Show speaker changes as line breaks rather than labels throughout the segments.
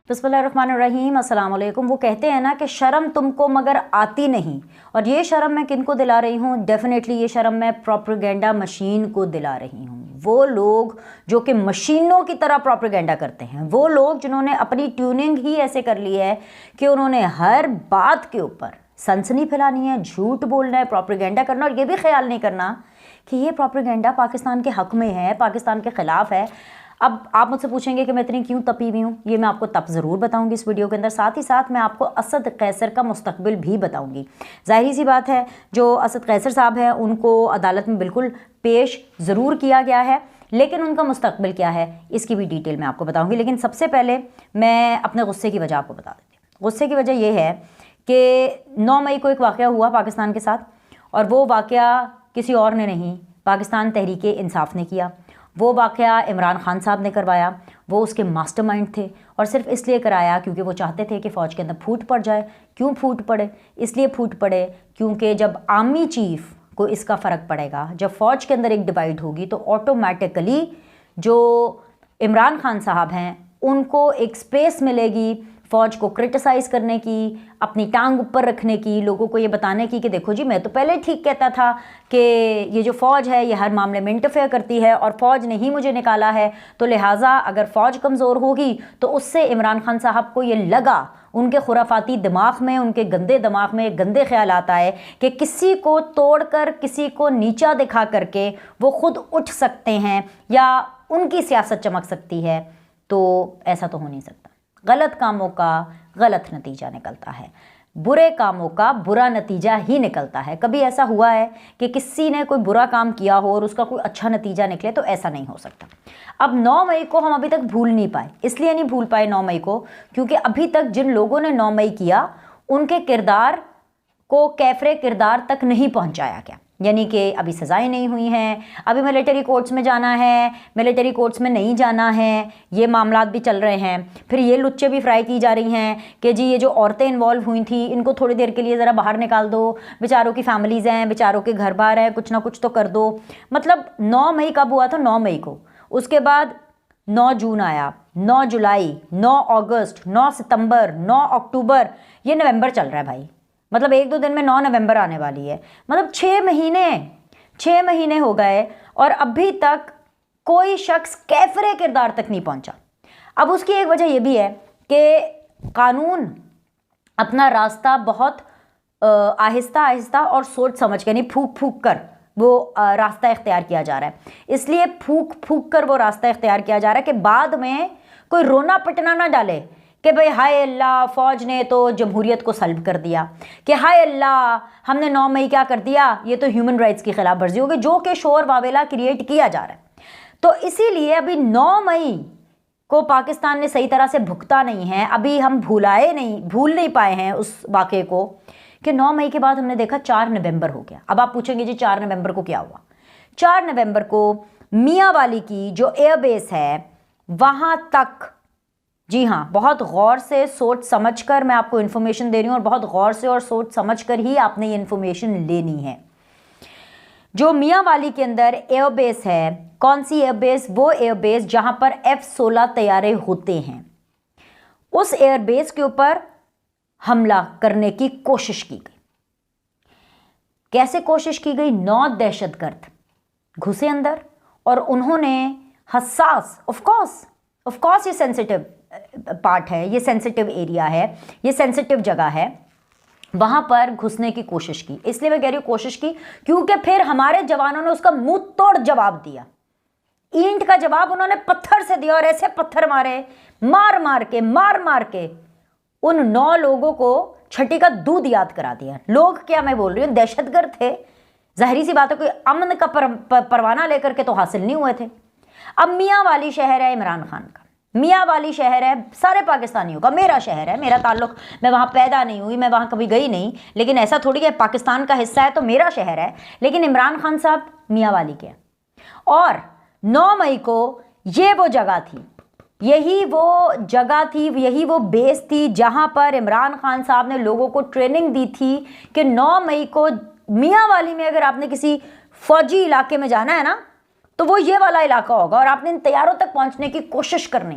बिस्मिल्लाहिर्रहमानिर्रहीम, अस्सलाम वालेकुम। वो कहते हैं ना कि शर्म तुमको मगर आती नहीं, और ये शर्म मैं किनको दिला रही हूँ? डेफिनेटली ये शर्म मैं प्रोपेगेंडा मशीन को दिला रही हूँ। वो लोग जो कि मशीनों की तरह प्रोपेगेंडा करते हैं, वो लोग जिन्होंने अपनी ट्यूनिंग ही ऐसे कर ली है कि उन्होंने हर बात के ऊपर सनसनी फैलानी है, झूठ बोलना है, प्रोपेगेंडा करना, और ये भी ख्याल नहीं करना कि ये प्रोपेगेंडा पाकिस्तान के हक़ में है, पाकिस्तान के ख़िलाफ़ है। अब आप मुझसे पूछेंगे कि मैं इतनी क्यों तपी हुई हूँ, ये मैं आपको तब ज़रूर बताऊंगी इस वीडियो के अंदर। साथ ही साथ मैं आपको असद कैसर का मुस्तकबिल भी बताऊंगी। ज़ाहिर सी बात है, जो असद कैसर साहब हैं उनको अदालत में बिल्कुल पेश ज़रूर किया गया है, लेकिन उनका मुस्तकबिल क्या है इसकी भी डिटेल मैं आपको बताऊँगी। लेकिन सबसे पहले मैं अपने गुस्से की वजह आपको बता देती हूँ। गुस्से की वजह यह है कि 9 मई को एक वाक़या हुआ पाकिस्तान के साथ, और वो वाक़या किसी और ने नहीं, पाकिस्तान तहरीक इंसाफ ने किया। वो वाक़या इमरान खान साहब ने करवाया, वो उसके मास्टरमाइंड थे, और सिर्फ इसलिए कराया क्योंकि वो चाहते थे कि फ़ौज के अंदर फूट पड़ जाए। क्यों फूट पड़े? इसलिए फूट पड़े क्योंकि जब आर्मी चीफ़ को इसका फ़र्क पड़ेगा, जब फ़ौज के अंदर एक डिवाइड होगी, तो ऑटोमेटिकली जो इमरान खान साहब हैं उनको एक स्पेस मिलेगी फ़ौज को क्रिटिसाइज़ करने की, अपनी टांग ऊपर रखने की, लोगों को ये बताने की कि देखो जी, मैं तो पहले ठीक कहता था कि ये जो फ़ौज है ये हर मामले में इंटरफेयर करती है, और फ़ौज ने ही मुझे निकाला है, तो लिहाजा अगर फ़ौज कमज़ोर होगी तो उससे इमरान खान साहब को ये लगा, उनके खुराफाती दिमाग में, उनके गंदे दिमाग में गंदे ख्याल आता है कि किसी को तोड़कर, किसी को नीचा दिखा करके वो खुद उठ सकते हैं या उनकी सियासत चमक सकती है। तो ऐसा तो हो नहीं सकता। गलत कामों का गलत नतीजा निकलता है, बुरे कामों का बुरा नतीजा ही निकलता है। कभी ऐसा हुआ है कि किसी ने कोई बुरा काम किया हो और उसका कोई अच्छा नतीजा निकले? तो ऐसा नहीं हो सकता। अब 9 मई को हम अभी तक भूल नहीं पाए। इसलिए नहीं भूल पाए 9 मई को क्योंकि अभी तक जिन लोगों ने 9 मई किया उनके किरदार को कैफरे किरदार तक नहीं पहुंचाया गया, यानी कि अभी सज़ाएं नहीं हुई हैं, अभी मिलिट्री कोर्ट्स में जाना है, मिलिट्री कोर्ट्स में नहीं जाना है, ये मामलात भी चल रहे हैं। फिर ये लुच्चे भी फ्राई की जा रही हैं कि जी ये जो औरतें इन्वॉल्व हुई थी इनको थोड़ी देर के लिए ज़रा बाहर निकाल दो, बेचारों की फैमिलीज़ हैं, बेचारों के घर बार हैं, कुछ ना कुछ तो कर दो। मतलब 9 मई कब हुआ था? 9 मई को। उसके बाद 9 जून आया, 9 जुलाई, 9 अगस्त, 9 सितंबर, 9 अक्टूबर, ये नवंबर चल रहा है भाई। मतलब 1-2 दिन में 9 नवंबर आने वाली है। मतलब 6 महीने हो गए और अभी तक कोई शख्स कैफरे किरदार तक नहीं पहुंचा। अब उसकी एक वजह यह भी है कि कानून अपना रास्ता बहुत आहिस्ता आहिस्ता और सोच समझ के, नहीं फूक फूक कर वो रास्ता इख्तियार किया जा रहा है। इसलिए फूक फूक कर वो रास्ता इख्तियार किया जा रहा है कि बाद में कोई रोना पिटना ना डाले कि भाई हाय अल्लाह, फ़ौज ने तो जमहूरियत को सल्ब कर दिया, कि हाय अल्लाह हमने 9 मई क्या कर दिया, ये तो ह्यूमन राइट्स की खिलाफ वर्जी होगी, जो कि शोर वावेला क्रिएट किया जा रहा है। तो इसीलिए अभी 9 मई को पाकिस्तान ने सही तरह से भुगता नहीं है, अभी हम भूल नहीं पाए हैं उस वाक़े को कि 9 मई के बाद हमने देखा 4 नवंबर हो गया। अब आप पूछेंगे जी 4 नवंबर को क्या हुआ? 4 नवंबर को मियांवाली की जो एयरबेस है वहाँ तक, जी हाँ, बहुत गौर से सोच समझकर मैं आपको इन्फॉर्मेशन दे रही हूँ, और बहुत गौर से और सोच समझकर ही आपने ये इन्फॉर्मेशन लेनी है। जो मियांवाली के अंदर एयरबेस है, कौन सी एयरबेस? वो एयरबेस जहां पर F-16 तैयारे होते हैं, उस एयरबेस के ऊपर हमला करने की कोशिश की गई। कैसे कोशिश की गई? 9 दहशतगर्द घुसे अंदर और उन्होंने हसास, ऑफ कोर्स ये सेंसिटिव पार्ट है, ये सेंसिटिव एरिया है, ये सेंसिटिव जगह है, वहां पर घुसने की कोशिश की। इसलिए मैं कह रही हूं कोशिश की क्योंकि फिर हमारे जवानों ने उसका मुंह तोड़ जवाब दिया। ईंट का जवाब उन्होंने पत्थर से दिया, और ऐसे पत्थर मारे, मार मार के उन 9 लोगों को छठी का दूध याद करा दिया। लोग क्या मैं बोल रही हूँ, दहशतगर्द थे। जाहिर सी बात है कोई अमन का परवाना लेकर के तो हासिल नहीं हुए थे। अब मियांवाली शहर है इमरान खान का, मियांवाली शहर है सारे पाकिस्तानियों का, मेरा शहर है, मेरा ताल्लुक, मैं वहाँ पैदा नहीं हुई, मैं वहाँ कभी गई नहीं, लेकिन ऐसा थोड़ी है पाकिस्तान का हिस्सा है तो मेरा शहर है। लेकिन इमरान खान साहब मियांवाली के, और 9 मई को ये वो जगह थी, यही वो जगह थी, यही वो बेस थी जहाँ पर इमरान खान साहब ने लोगों को ट्रेनिंग दी थी कि 9 मई को मियांवाली में अगर आपने किसी फौजी इलाके में जाना है ना तो वो ये वाला इलाका होगा और आपने इन तैयारों तक पहुंचने की कोशिश करनी।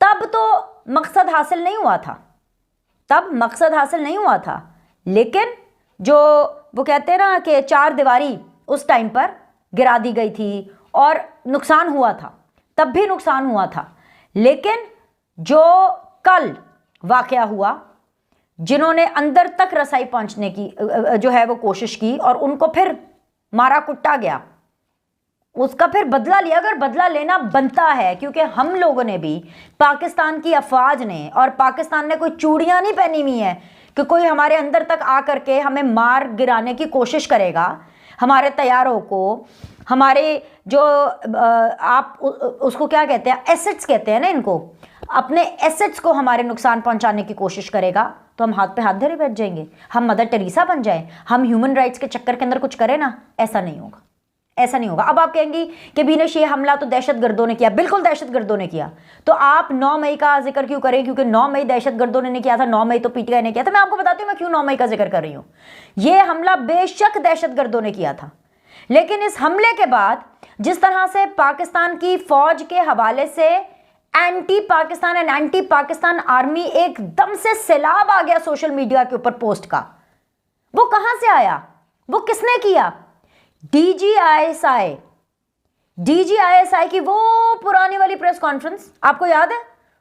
तब तो मकसद हासिल नहीं हुआ था, तब मकसद हासिल नहीं हुआ था, लेकिन जो वो कहते हैं ना कि चार दीवारी उस टाइम पर गिरा दी गई थी और नुकसान हुआ था, तब भी नुकसान हुआ था। लेकिन जो कल वाकया हुआ, जिन्होंने अंदर तक रसाई पहुंचने की जो है वो कोशिश की और उनको फिर मारा कुटा गया, उसका फिर बदला लिया, अगर बदला लेना बनता है, क्योंकि हम लोगों ने भी, पाकिस्तान की अफवाज ने और पाकिस्तान ने कोई चूड़ियां नहीं पहनी हुई है कि कोई हमारे अंदर तक आ करके हमें मार गिराने की कोशिश करेगा, हमारे तैयारों को, हमारे जो आप उसको क्या कहते हैं, एसेट्स कहते हैं ना इनको, अपने एसेट्स को हमारे नुकसान पहुंचाने की कोशिश करेगा, तो हम हाथ पे हाथ धरे बैठ जाएंगे, हम मदर टेरेसा बन जाए, हम ह्यूमन राइट्स के चक्कर के अंदर कुछ करें ना। ऐसा नहीं होगा, ऐसा नहीं होगा। अब आप कहेंगी कि बीनश ये हमला तो दहशतगर्दों ने किया, बिल्कुल दहशतगर्दों ने किया, तो आप 9 मई का जिक्र क्यों करें? क्योंकि 9 मई दहशतगर्दों ने नहीं किया था, 9 मई तो पीटीआई ने किया था। मैं आपको बताती हूँ मैं क्यों 9 मई का जिक्र कर रही हूँ। ये हमला बेशक दहशतगर्दों ने किया था, लेकिन इस हमले के बाद जिस तरह से पाकिस्तान की फौज के हवाले से anti Pakistan and anti Pakistan army एकदम से सैलाब आ गया सोशल मीडिया के ऊपर पोस्ट का, वो कहां से आया, वो किसने किया? डीजीआईएसआई की वो पुरानी वाली प्रेस कॉन्फ्रेंस आपको याद है,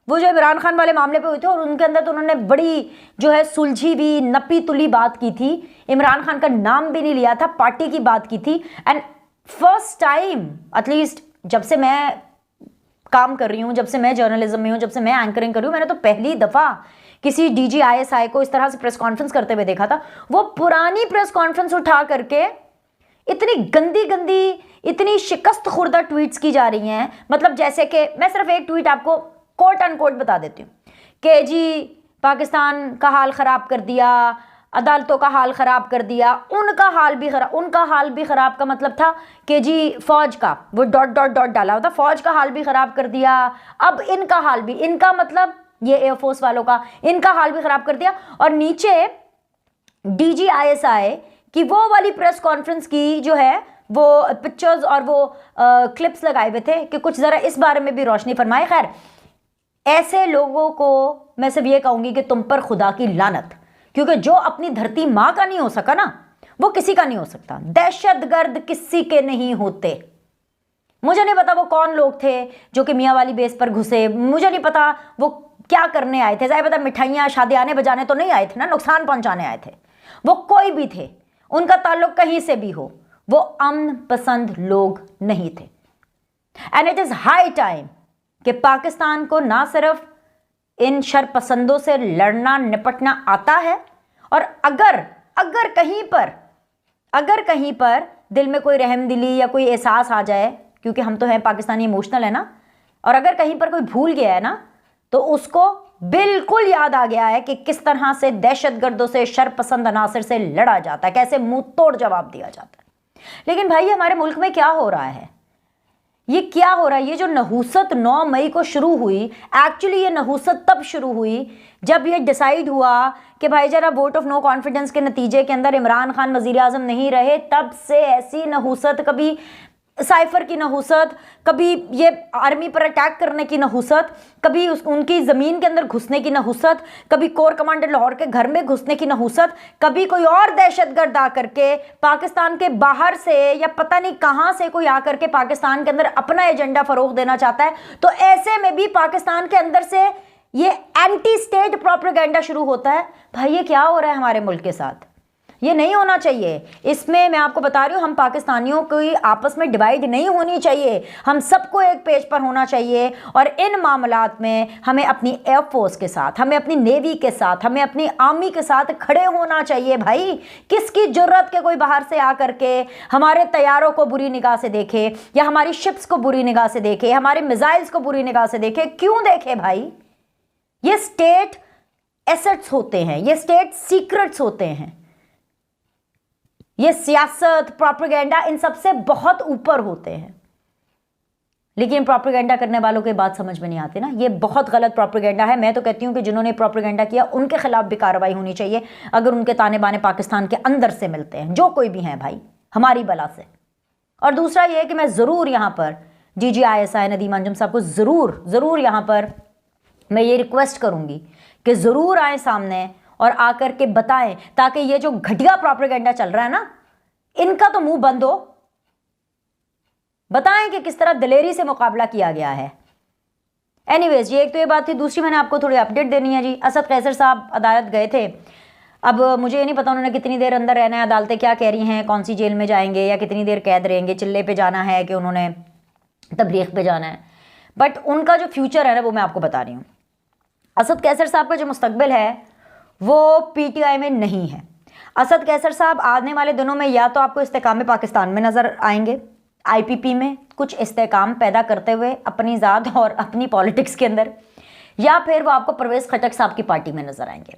वो जो इमरान खान वाले मामले पे हुई थी, और उनके अंदर तो उन्होंने बड़ी जो है सुलझी भी नपी तुली बात की थी, इमरान खान का नाम भी नहीं लिया था, पार्टी की बात की थी। एंड फर्स्ट टाइम एटलीस्ट जब से मैं काम कर रही हूं, जब से मैं जर्नलिज्म में हूं, जब से मैं एंकरिंग कर रही हूं, मैंने तो पहली दफा किसी डीजीआईएसआई को इस तरह से प्रेस कॉन्फ्रेंस करते हुए देखा था। वो पुरानी प्रेस कॉन्फ्रेंस उठा करके इतनी गंदी गंदी, इतनी शिकस्त खुर्दा ट्वीट्स की जा रही हैं, मतलब जैसे कि मैं सिर्फ एक ट्वीट आपको कोट अनकोट बता देती हूँ कि जी पाकिस्तान का हाल ख़राब कर दिया, अदालतों का हाल ख़राब कर दिया, उनका हाल भी ख़राब का मतलब था कि जी फ़ौज का, वो डॉट डॉट डॉट डाला होता, फ़ौज का हाल भी ख़राब कर दिया, अब इनका हाल भी, इनका मतलब ये एयरफोर्स वालों का, इनका हाल भी ख़राब कर दिया। और नीचे डीजीआईएसआई कि वो वाली प्रेस कॉन्फ्रेंस की जो है वो पिक्चर्स और वो क्लिप्स लगाए हुए थे कि कुछ ज़रा इस बारे में भी रोशनी फरमाए। खैर, ऐसे लोगों को मैं सिर्फ ये कहूँगी कि तुम पर खुदा की लानत, क्योंकि जो अपनी धरती माँ का नहीं हो सका ना, वो किसी का नहीं हो सकता। दहशतगर्द किसी के नहीं होते। मुझे नहीं पता वो कौन लोग थे जो कि मियाँ वाली बेस पर घुसे, मुझे नहीं पता वो क्या करने आए थे। ज़ाहिर पता मिठाइयाँ शादियाने बजाने तो नहीं आए थे ना, नुकसान पहुँचाने आए थे। वो कोई भी थे, उनका ताल्लुक कहीं से भी हो, वो अमन पसंद लोग नहीं थे। And it is high time कि पाकिस्तान को ना सिर्फ इन शरपसंदों से लड़ना निपटना आता है, और अगर कहीं पर दिल में कोई रहमदिली या कोई एहसास आ जाए, क्योंकि हम तो हैं पाकिस्तानी, इमोशनल है ना, और अगर कहीं पर कोई भूल गया है ना, तो उसको बिल्कुल याद आ गया है कि किस तरह से दहशतगर्दों से, शरपसंद अनासर से लड़ा जाता है, कैसे मुंह तोड़ जवाब दिया जाता है। लेकिन भाई हमारे मुल्क में क्या हो रहा है, ये क्या हो रहा है? ये जो नहूसत 9 मई को शुरू हुई, एक्चुअली ये नहूसत तब शुरू हुई जब ये डिसाइड हुआ कि भाई जरा वोट ऑफ नो कॉन्फिडेंस के नतीजे के अंदर इमरान खान वजीर आजम नहीं रहे। तब से ऐसी नहूसत, कभी साइफर की नहूसत, कभी ये आर्मी पर अटैक करने की नहूसत, कभी उनकी ज़मीन के अंदर घुसने की नहूसत, कभी कोर कमांडर लाहौर के घर में घुसने की नहूसत, कभी कोई और दहशतगर्द आकर के पाकिस्तान के बाहर से या पता नहीं कहाँ से कोई आकर के पाकिस्तान के अंदर अपना एजेंडा फ़रोग देना चाहता है। तो ऐसे में भी पाकिस्तान के अंदर से ये एंटी स्टेट प्रोपेगेंडा शुरू होता है। भाई ये क्या हो रहा है हमारे मुल्क के साथ? ये नहीं होना चाहिए। इसमें मैं आपको बता रही हूँ, हम पाकिस्तानियों की आपस में डिवाइड नहीं होनी चाहिए, हम सबको एक पेज पर होना चाहिए। और इन मामलात में हमें अपनी एयरफोर्स के साथ, हमें अपनी नेवी के साथ, हमें अपनी आर्मी के साथ खड़े होना चाहिए। भाई किसकी जुर्रत के कोई बाहर से आकर के हमारे तैयारों को बुरी निगाह से देखे, या हमारी शिप्स को बुरी निगाह से देखे, हमारे मिसाइल्स को बुरी निगाह से देखे? क्यों देखे भाई? ये स्टेट एसेट्स होते हैं, ये स्टेट सीक्रेट्स होते हैं, ये सियासत, प्रोपेगेंडा इन सबसे बहुत ऊपर होते हैं। लेकिन प्रोपेगेंडा करने वालों की बात समझ में नहीं आती ना, ये बहुत गलत प्रोपेगेंडा है। मैं तो कहती हूँ कि जिन्होंने प्रोपेगेंडा किया उनके खिलाफ भी कार्रवाई होनी चाहिए, अगर उनके ताने बाने पाकिस्तान के अंदर से मिलते हैं, जो कोई भी हैं भाई, हमारी बला से। और दूसरा ये है कि मैं ज़रूर यहाँ पर डीजीआईएसआई नदीम अंजुम साहब को ज़रूर यहाँ पर मैं ये रिक्वेस्ट करूंगी कि ज़रूर आए सामने और आकर के बताएं, ताकि ये जो घटिया प्रोपेगेंडा चल रहा है ना, इनका तो मुंह बंद हो। बताएं कि किस तरह दिलेरी से मुकाबला किया गया है। एनीवेज, ये एक तो ये बात थी। दूसरी मैंने आपको थोड़ी अपडेट देनी है जी। असद कैसर साहब अदालत गए थे। अब मुझे ये नहीं पता उन्होंने कितनी देर अंदर रहना है, अदालतें क्या कह रही हैं, कौन सी जेल में जाएंगे या कितनी देर कैद रहेंगे, चिल्ले पे जाना है कि उन्होंने तबलीग पे जाना है। बट उनका जो फ्यूचर है ना, वो मैं आपको बता रही हूँ। असद कैसर साहब का जो मुस्तकबिल है वो पीटीआई में नहीं है। असद कैसर साहब आने वाले दिनों में या तो आपको इस्तेकाम पाकिस्तान में नज़र आएंगे, आईपीपी में कुछ इस्तेकाम पैदा करते हुए अपनी ज़ात और अपनी पॉलिटिक्स के अंदर, या फिर वो आपको परवेज़ खटक साहब की पार्टी में नज़र आएंगे।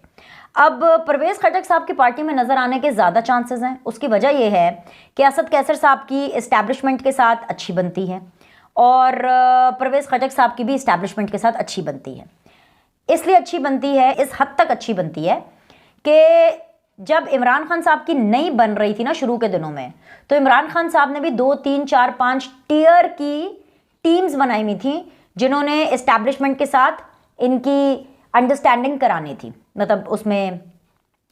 अब परवेज़ खटक साहब की पार्टी में नज़र आने के ज़्यादा चांसेस हैं। उसकी वजह यह है कि असद कैसर साहब की इस्टेब्लिशमेंट के साथ अच्छी बनती है और परवेज़ खटक साहब की भी इस्टेब्लिशमेंट के साथ अच्छी बनती है। इसलिए अच्छी बनती है, इस हद तक अच्छी बनती है कि जब इमरान खान साहब की नई बन रही थी ना शुरू के दिनों में, तो इमरान खान साहब ने भी 2, 3, 4, 5 टियर की टीम्स बनाई हुई थी जिन्होंने इस्टेब्लिशमेंट के साथ इनकी अंडरस्टैंडिंग करानी थी। मतलब उसमें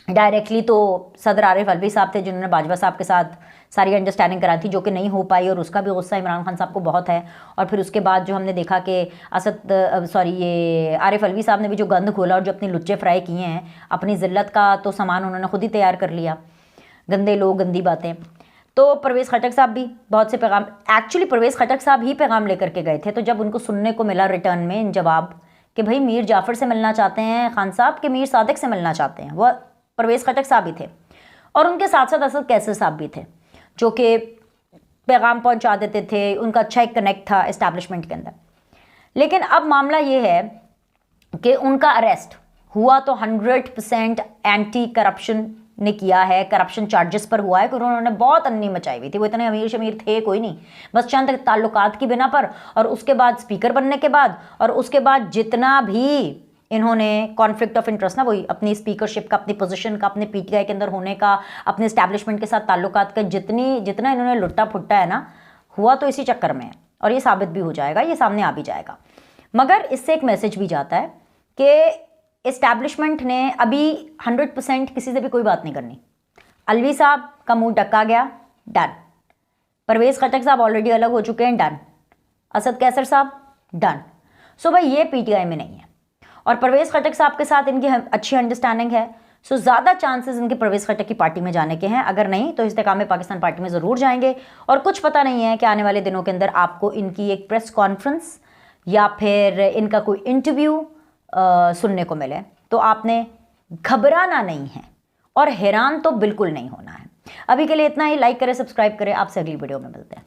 डायरेक्टली तो सदर आरिफ अलवी साहब थे जिन्होंने बाजवा साहब के साथ सारी अंडरस्टैंडिंग कराई थी, जो कि नहीं हो पाई और उसका भी गुस्सा इमरान खान साहब को बहुत है। और फिर उसके बाद जो हमने देखा कि ये आरिफ अलवी साहब ने भी जो गंद खोला और जो अपने लुच्चे फ्राई किए हैं, अपनी ज़िल्लत का तो सामान उन्होंने खुद ही तैयार कर लिया। गंदे लोग, गंदी बातें। तो परवेज़ खटक साहब भी बहुत से पैगाम, एक्चुअली परवेज़ खटक साहब ही पैगाम लेकर के गए थे। तो जब उनको सुनने को मिला रिटर्न में इन जवाब कि भाई मीर जाफ़र से मिलना चाहते हैं खान साहब, के मीर सादिक से मिलना चाहते हैं, वह परवेज़ खटक साहब ही थे। और उनके साथ साथ असद कैसर साहब भी थे जो कि पैगाम पहुंचा देते थे। उनका अच्छा एक कनेक्ट था इस्टेब्लिशमेंट के अंदर। लेकिन अब मामला ये है कि उनका अरेस्ट हुआ तो 100% एंटी करप्शन ने किया है, करप्शन चार्जेस पर हुआ है कि उन्होंने बहुत अन्नी मचाई हुई थी। वो इतने अमीर शमीर थे कोई नहीं, बस चंद ताल्लुकात की बिना पर, और उसके बाद स्पीकर बनने के बाद, और उसके बाद जितना भी इन्होंने कॉन्फ्लिक्ट ऑफ इंटरेस्ट ना, वही अपनी स्पीकरशिप का, अपनी पोजीशन का, अपने पीटीआई के अंदर होने का, अपने एस्टैब्लिशमेंट के साथ ताल्लुकात का जितना इन्होंने लुट्टा फुट्टा है ना, हुआ तो इसी चक्कर में है। और ये साबित भी हो जाएगा, ये सामने आ भी जाएगा। मगर इससे एक मैसेज भी जाता है कि इस्टेब्लिशमेंट ने अभी 100% किसी से भी कोई बात नहीं करनी। अलवी साहब का मुंह ढका गया, डन। परवेज़ खटक साहब ऑलरेडी अलग हो चुके हैं, डन। असद कैसर साहब, डन। सो भाई ये पीटीआई में नहीं है और परवेज़ खटक साहब के साथ इनकी अच्छी अंडरस्टैंडिंग है। सो ज़्यादा चांसेस इनके परवेज़ खटक की पार्टी में जाने के हैं। अगर नहीं तो इस्तेकाम पाकिस्तान पार्टी में ज़रूर जाएंगे। और कुछ पता नहीं है कि आने वाले दिनों के अंदर आपको इनकी एक प्रेस कॉन्फ्रेंस या फिर इनका कोई इंटरव्यू सुनने को मिले। तो आपने घबराना नहीं है और हैरान तो बिल्कुल नहीं होना है। अभी के लिए इतना ही। लाइक करें, सब्सक्राइब करें। आपसे अगली वीडियो में मिलते हैं।